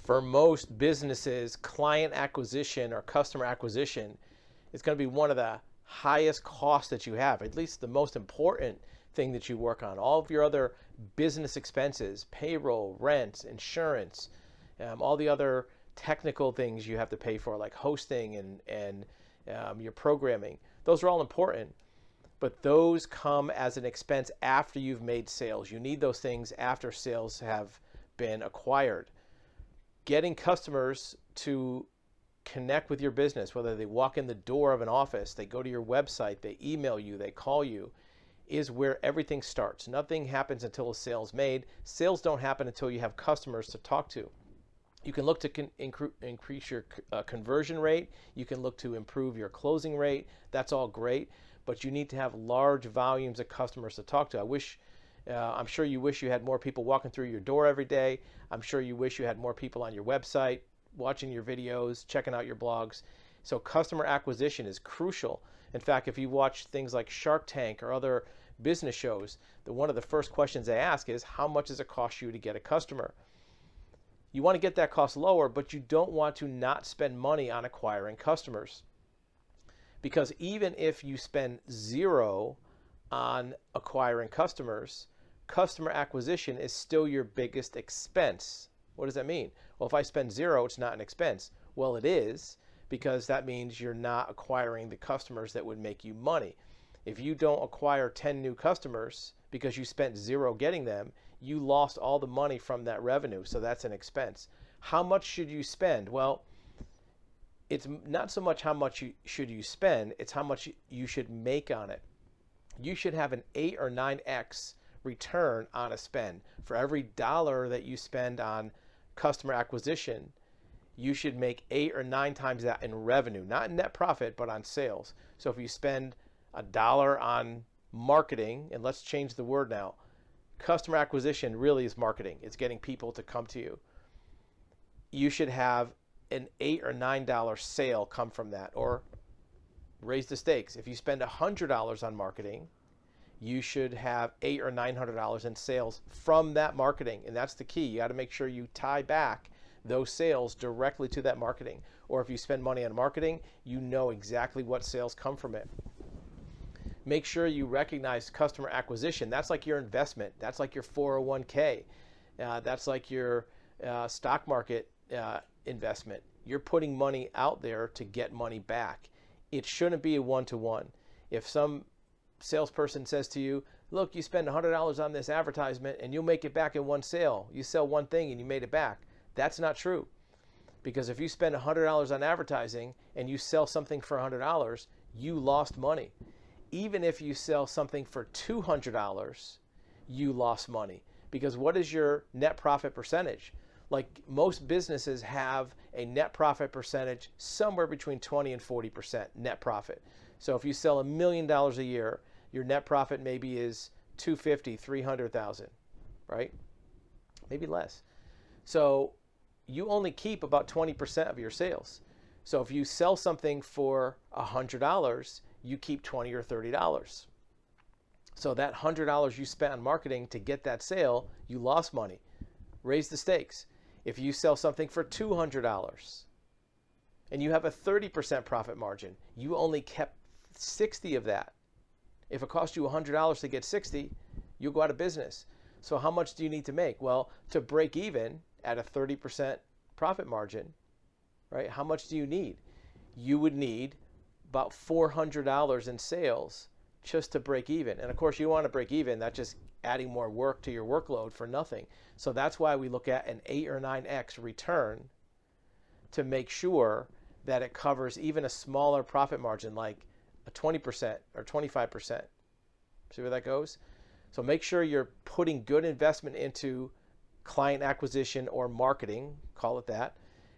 For most businesses, client acquisition or customer acquisition is going to be one of the highest costs that you have, at least the most important thing that you work on. All of your other business expenses, payroll, rent, insurance, all the other technical things you have to pay for, like hosting and your programming, those are all important. But those come as an expense after you've made sales. You need those things after sales have been acquired. Getting customers to connect with your business, whether they walk in the door of an office, they go to your website, they email you, they call you, is where everything starts. Nothing happens until a sale's made. Sales don't happen until you have customers to talk to. You can look to increase your conversion rate. You can look to improve your closing rate. That's all great, but you need to have large volumes of customers to talk to. I'm sure you wish you had more people walking through your door every day. I'm sure you wish you had more people on your website, watching your videos, checking out your blogs. So customer acquisition is crucial. In fact, if you watch things like Shark Tank or other business shows, one of the first questions they ask is, how much does it cost you to get a customer? You want to get that cost lower, but you don't want to not spend money on acquiring customers. Because even if you spend zero on acquiring customers, customer acquisition is still your biggest expense. What does that mean? Well, if I spend zero, it's not an expense. Well, it is, because that means you're not acquiring the customers that would make you money. If you don't acquire 10 new customers because you spent zero getting them, you lost all the money from that revenue, so that's an expense. How much should you spend? Well, it's not so much how much should you spend, it's how much you should make on it. You should have an 8 or 9x return on a spend. For every dollar that you spend on customer acquisition, you should make 8 or 9 times that in revenue, not in net profit, but on sales. So if you spend $1 on marketing, and let's change the word now, customer acquisition really is marketing. It's getting people to come to you. You should have an $8 or $9 sale come from that, or raise the stakes. If you spend $100 on marketing, you should have $800 or $900 in sales from that marketing. And that's the key. You got to make sure you tie back those sales directly to that marketing. Or if you spend money on marketing, you know exactly what sales come from it. Make sure you recognize customer acquisition. That's like your investment. That's like your 401k. That's like your stock market investment. You're putting money out there to get money back. It shouldn't be a one-to-one. If some salesperson says to you, look, you spend $100 on this advertisement and you'll make it back in one sale. You sell one thing and you made it back. That's not true. Because if you spend $100 on advertising and you sell something for $100, you lost money. Even if you sell something for $200, you lost money. Because what is your net profit percentage? Like, most businesses have a net profit percentage somewhere between 20 and 40% net profit. So if you sell $1 million a year, your net profit maybe is $250,000, $300,000, right? Maybe less. So you only keep about 20% of your sales. So if you sell something for $100, you keep $20 or $30. So that $100 you spent on marketing to get that sale, you lost money. Raise the stakes. If you sell something for $200 and you have a 30% profit margin, you only kept 60 of that. If it cost you $100 to get 60, you'll go out of business. So how much do you need to make? Well, to break even at a 30% profit margin, right? How much do you need? You would need about $400 in sales just to break even. And of course, you want to break even. That's just adding more work to your workload for nothing. So that's why we look at an 8 or 9x return to make sure that it covers even a smaller profit margin, like a 20% or 25%. See where that goes? So make sure you're putting good investment into client acquisition or marketing, call it that,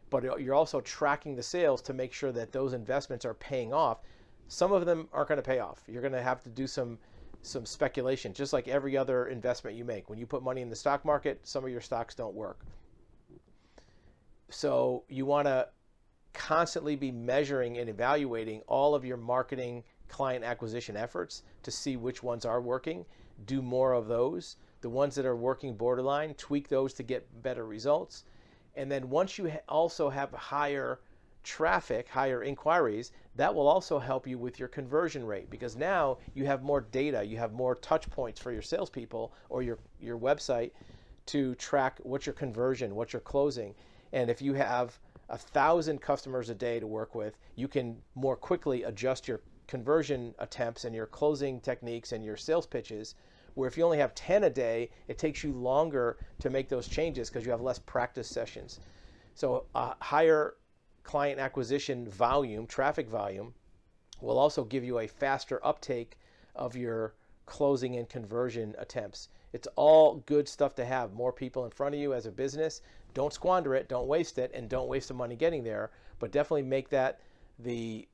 but you're also tracking the sales to make sure that those investments are paying off. Some of them aren't going to pay off. You're going to have to do some speculation, just like every other investment you make. When you put money in the stock market, some of your stocks don't work. So you want to constantly be measuring and evaluating all of your marketing client acquisition efforts to see which ones are working. Do more of those. The ones that are working borderline, tweak those to get better results. And then once you also have higher traffic, higher inquiries, that will also help you with your conversion rate, because now you have more data, you have more touch points for your salespeople or your website to track what's your conversion, what's your closing. And if you have 1,000 customers a day to work with, you can more quickly adjust your conversion attempts and your closing techniques and your sales pitches. Where if you only have 10 a day, it takes you longer to make those changes because you have less practice sessions. So higher client acquisition volume, traffic volume, will also give you a faster uptake of your closing and conversion attempts. It's all good stuff to have. More people in front of you as a business. Don't squander it, don't waste it, and don't waste the money getting there, but definitely make that the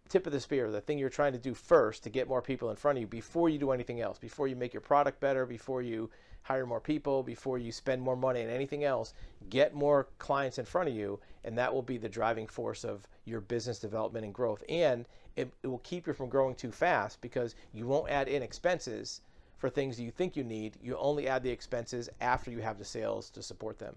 tip of the spear, the thing you're trying to do first to get more people in front of you before you do anything else, before you make your product better, before you hire more people, before you spend more money on anything else. Get more clients in front of you, and that will be the driving force of your business development and growth. And it will keep you from growing too fast because you won't add in expenses for things you think you need. You only add the expenses after you have the sales to support them.